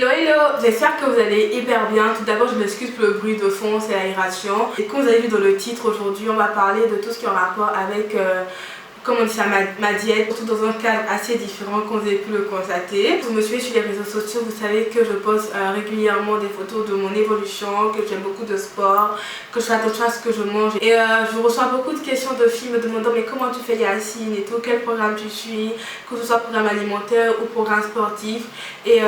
Hello hello, j'espère que vous allez hyper bien. Tout d'abord je m'excuse pour le bruit de fond, c'est l'aération. Et comme vous avez vu dans le titre, aujourd'hui on va parler de tout ce qui est en rapport avec comment on dit ça, ma diète, surtout dans un cadre assez différent comme vous avez pu le constater. Si vous me suivez sur les réseaux sociaux, vous savez que je poste régulièrement des photos de mon évolution, que j'aime beaucoup de sport, que je fais attention à ce que je mange. Et je reçois beaucoup de questions de filles me demandant mais comment tu fais Yacine et tout, quel programme tu suis, que ce soit programme alimentaire ou programme sportif. Et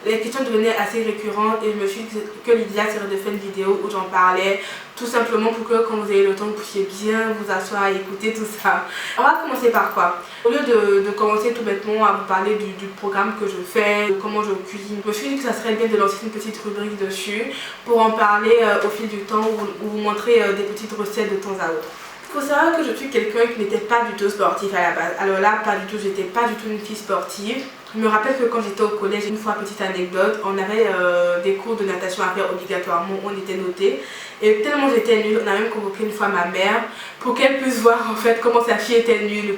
les questions devenaient assez récurrentes et je me suis dit que l'idéal serait de faire une vidéo où j'en parlais. Tout simplement pour que quand vous ayez le temps, vous puissiez bien vous asseoir et écouter tout ça. On va commencer par quoi? Au lieu de commencer tout bêtement à vous parler du programme que je fais, de comment je cuisine, je me suis dit que ça serait bien de lancer une petite rubrique dessus pour en parler au fil du temps ou vous montrer des petites recettes de temps à autre. Il faut savoir que je suis quelqu'un qui n'était pas du tout sportif à la base. Alors là, pas du tout, j'étais pas du tout une fille sportive. Je me rappelle que quand j'étais au collège, une fois, petite anecdote, on avait des cours de natation à faire obligatoirement, on était notés. Et tellement j'étais nulle, on a même convoqué une fois ma mère pour qu'elle puisse voir en fait comment sa fille était nulle.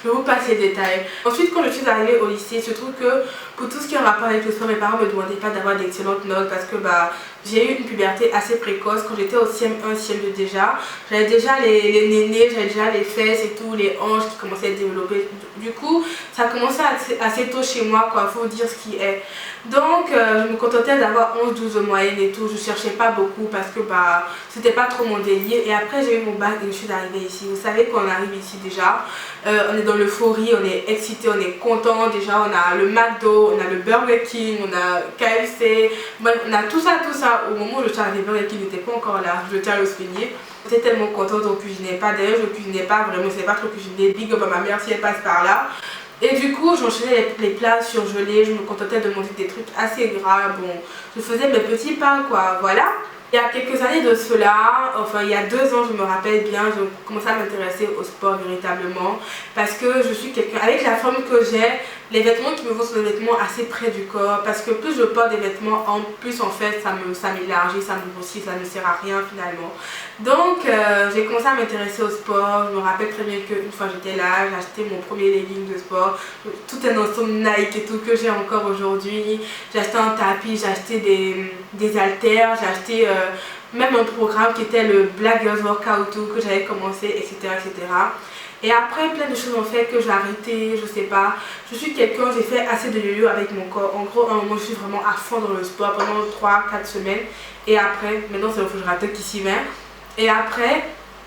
Je vous passe les détails. Ensuite, quand je suis arrivée au lycée, je trouve que pour tout ce qui est en rapport avec le sport, mes parents ne me demandaient pas d'avoir d'excellentes notes parce que j'ai eu une puberté assez précoce. Quand j'étais au CM1, CM2 déjà, j'avais déjà les nénés, j'avais déjà les fesses et tout, les hanches qui commençaient à se développer. Du coup, ça a commencé assez tôt chez moi, quoi, faut dire ce qui est. Donc, je me contentais d'avoir 11-12 de moyenne et tout. Je cherchais pas beaucoup parce que c'était pas trop mon délire. Et après, j'ai eu mon bac et je suis arrivée ici. Vous savez qu'on arrive ici déjà. On est dans l'euphorie, on est excité, on est content. Déjà, on a le McDo, on a le Burger King, on a KFC. On a tout ça. Au moment où je suis arrivée, Burger King n'était pas encore là. Je tiens à le souligner. J'étais tellement contente, on cuisinait pas. D'ailleurs, je cuisinais pas vraiment, je ne sais pas trop cuisiner. Big up à ma mère si elle passe par là. Et du coup, j'enchaînais les plats surgelés, je me contentais de manger des trucs assez gras. Bon, je faisais mes petits pains, quoi, voilà. Il y a quelques années de cela, enfin il y a 2 ans, je me rappelle bien, je commençais à m'intéresser au sport véritablement parce que je suis quelqu'un, avec la forme que j'ai, les vêtements qui me vont sont des vêtements assez près du corps parce que plus je porte des vêtements, en plus en fait ça m'élargit, ça me grossit, ça ne sert à rien finalement. Donc j'ai commencé à m'intéresser au sport. Je me rappelle très bien qu'une fois j'étais là, j'ai acheté mon premier legging de sport, tout un ensemble Nike et tout que j'ai encore aujourd'hui. J'ai acheté un tapis, j'ai acheté des haltères, j'ai acheté même un programme qui était le Black Girls Workout que j'avais commencé, etc., etc. Et après, plein de choses ont fait que j'ai arrêté, je sais pas. Je suis quelqu'un, j'ai fait assez de yo-yo avec mon corps. En gros, à un moment, je suis vraiment à fond dans le sport pendant 3-4 semaines. Et après, maintenant, c'est le Foudrateur qui s'y met. Et après,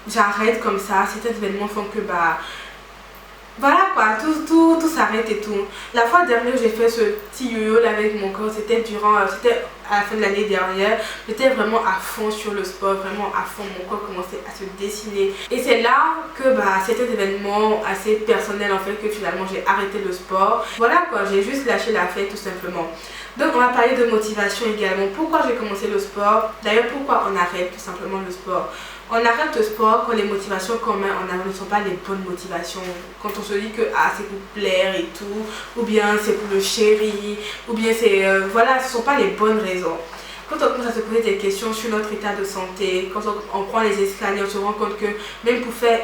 j'arrête comme ça. Certains événements font que voilà quoi, tout s'arrête et tout. La fois dernière j'ai fait ce petit yo-yo là avec mon corps, c'était à la fin de l'année dernière. J'étais vraiment à fond sur le sport, vraiment à fond, mon corps commençait à se dessiner. Et c'est là que c'était un événement assez personnel en fait que finalement j'ai arrêté le sport. Voilà quoi, j'ai juste lâché l'affaire tout simplement. Donc on va parler de motivation également. Pourquoi j'ai commencé le sport? D'ailleurs pourquoi on arrête tout simplement le sport? On arrête le sport quand les motivations qu'on met en avant ne sont pas les bonnes motivations. Quand on se dit que c'est pour plaire et tout, ou bien c'est pour le chéri, ou bien c'est voilà, ce ne sont pas les bonnes raisons. Quand on commence à se poser des questions sur notre état de santé, quand on prend les escaliers, on se rend compte que même pour faire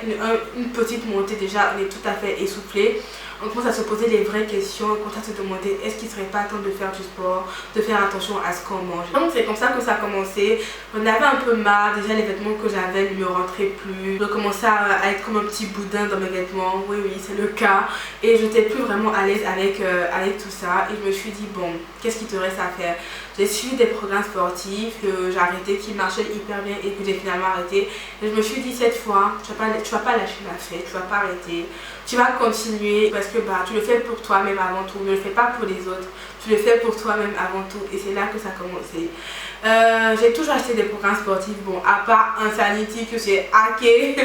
une petite montée déjà, on est tout à fait essoufflé. On commence à se poser les vraies questions, on commence à se demander est-ce qu'il ne serait pas temps de faire du sport, de faire attention à ce qu'on mange. Donc c'est comme ça que ça a commencé. On avait un peu marre, déjà les vêtements que j'avais ne me rentraient plus. Je commençais à être comme un petit boudin dans mes vêtements, oui c'est le cas. Et je n'étais plus vraiment à l'aise avec tout ça. Et je me suis dit bon, qu'est-ce qu'il te reste à faire? J'ai suivi des programmes sportifs que j'ai arrêté, qui marchaient hyper bien et que j'ai finalement arrêté. Et je me suis dit cette fois, tu vas pas lâcher l'affaire, tu vas pas arrêter. Tu vas continuer parce que tu le fais pour toi-même avant tout, ne le fais pas pour les autres, tu le fais pour toi-même avant tout et c'est là que ça a commencé. J'ai toujours acheté des programmes sportifs, bon à part Insanity que j'ai hacké,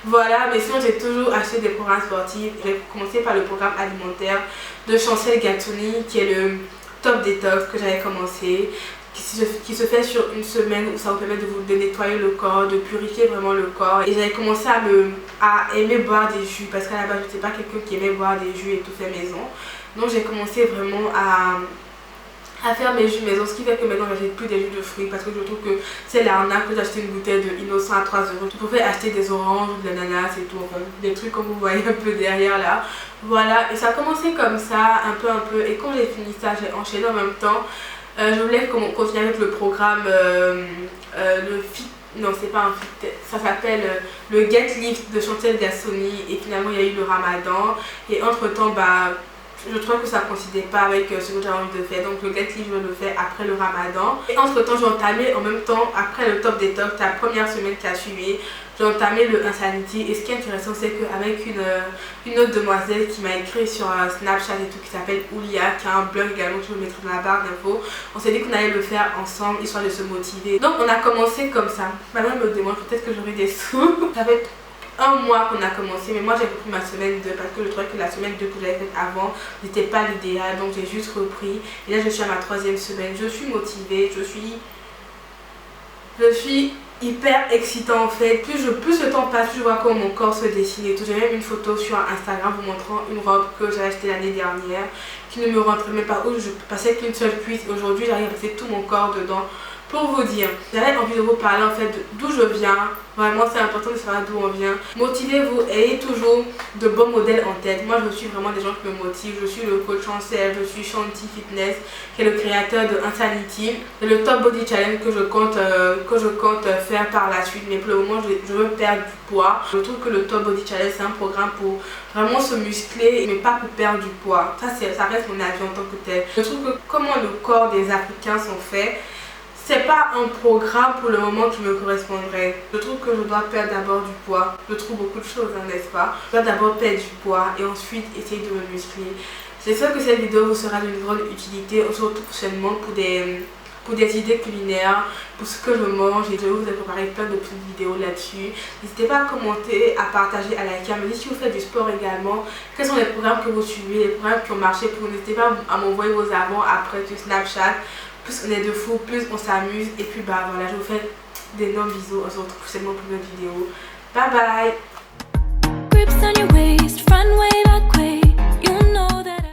voilà, mais sinon j'ai toujours acheté des programmes sportifs. J'ai commencé par le programme alimentaire de Chancel Gatouni qui est le top détox que j'avais commencé. Qui se fait sur une semaine où ça vous permet de nettoyer le corps, de purifier vraiment le corps. Et j'avais commencé à aimer boire des jus parce qu'à la base je n'étais pas quelqu'un qui aimait boire des jus et tout fait maison. Donc j'ai commencé vraiment à faire mes jus maison, ce qui fait que maintenant j'achète plus des jus de fruits parce que je trouve que c'est l'arnaque que d'acheter une bouteille de Innocent à 3 euros. Tu pouvais acheter des oranges, de l'ananas et tout, enfin, des trucs comme vous voyez un peu derrière là. Voilà, et ça a commencé comme ça, un peu, et quand j'ai fini ça, j'ai enchaîné en même temps. Je voulais continuer avec le programme, le fit. Non, c'est pas un fit, ça s'appelle le Get Lift de Chantel Gassoni, et finalement il y a eu le Ramadan, et entre temps, bah, je trouvais que ça ne coïncidait pas avec ce que j'avais envie de faire, donc le Get Lift je le fais après le Ramadan. Et entre temps j'ai entamé en même temps, après le Top Detox, la première semaine qui a suivi, j'ai entamé le Insanity. Et ce qui est intéressant, c'est qu'avec une autre demoiselle qui m'a écrit sur Snapchat et tout, qui s'appelle Oulia, qui a un blog également que je vais mettre dans la barre d'infos, on s'est dit qu'on allait le faire ensemble histoire de se motiver. Donc on a commencé comme ça. Maintenant elle me demande peut-être que j'aurai des sous. Ça fait un mois qu'on a commencé, mais moi j'ai repris ma semaine 2 parce que je trouvais que la semaine 2 que j'avais faite avant n'était pas l'idéal, donc j'ai juste repris. Et là je suis à ma 3e semaine, je suis motivée, je suis hyper excitant en fait. Plus le temps passe, plus je vois comment mon corps se dessine et tout. J'ai même une photo sur Instagram vous montrant une robe que j'ai achetée l'année dernière qui ne me rentrait même pas, où je passais qu'une seule cuisse. Aujourd'hui j'arrive à passer tout mon corps dedans. Pour vous dire, j'avais envie de vous parler en fait d'où je viens. Vraiment c'est important de savoir d'où on vient. Motivez-vous, ayez toujours de bons modèles en tête. Moi je suis vraiment des gens qui me motivent. Je suis le coach Chancel, je suis Shanti Fitness qui est le créateur de Insanity. C'est le Top Body Challenge que je compte faire par la suite. Mais pour le moment je veux perdre du poids. Je trouve que le Top Body Challenge c'est un programme pour vraiment se muscler mais pas pour perdre du poids. Ça reste mon avis en tant que tel. Je trouve que comment le corps des Africains sont faits, c'est pas un programme pour le moment qui me correspondrait. Je trouve que je dois perdre d'abord du poids. Je trouve beaucoup de choses, hein, n'est-ce pas? Je dois d'abord perdre du poids et ensuite essayer de me muscler. J'espère que cette vidéo vous sera d'une grande utilité, surtout prochainement pour des idées culinaires, pour ce que je mange, et je vais vous ai préparé plein de petites vidéos là-dessus. N'hésitez pas à commenter, à partager, à liker, à me dire si vous faites du sport également, quels sont les programmes que vous suivez, les programmes qui ont marché pour vous. N'hésitez pas à m'envoyer vos avant, après sur Snapchat. Plus on est de fous, plus on s'amuse. Et puis bah voilà, je vous fais d'énormes bisous. On se retrouve prochainement pour une autre vidéo. Bye bye.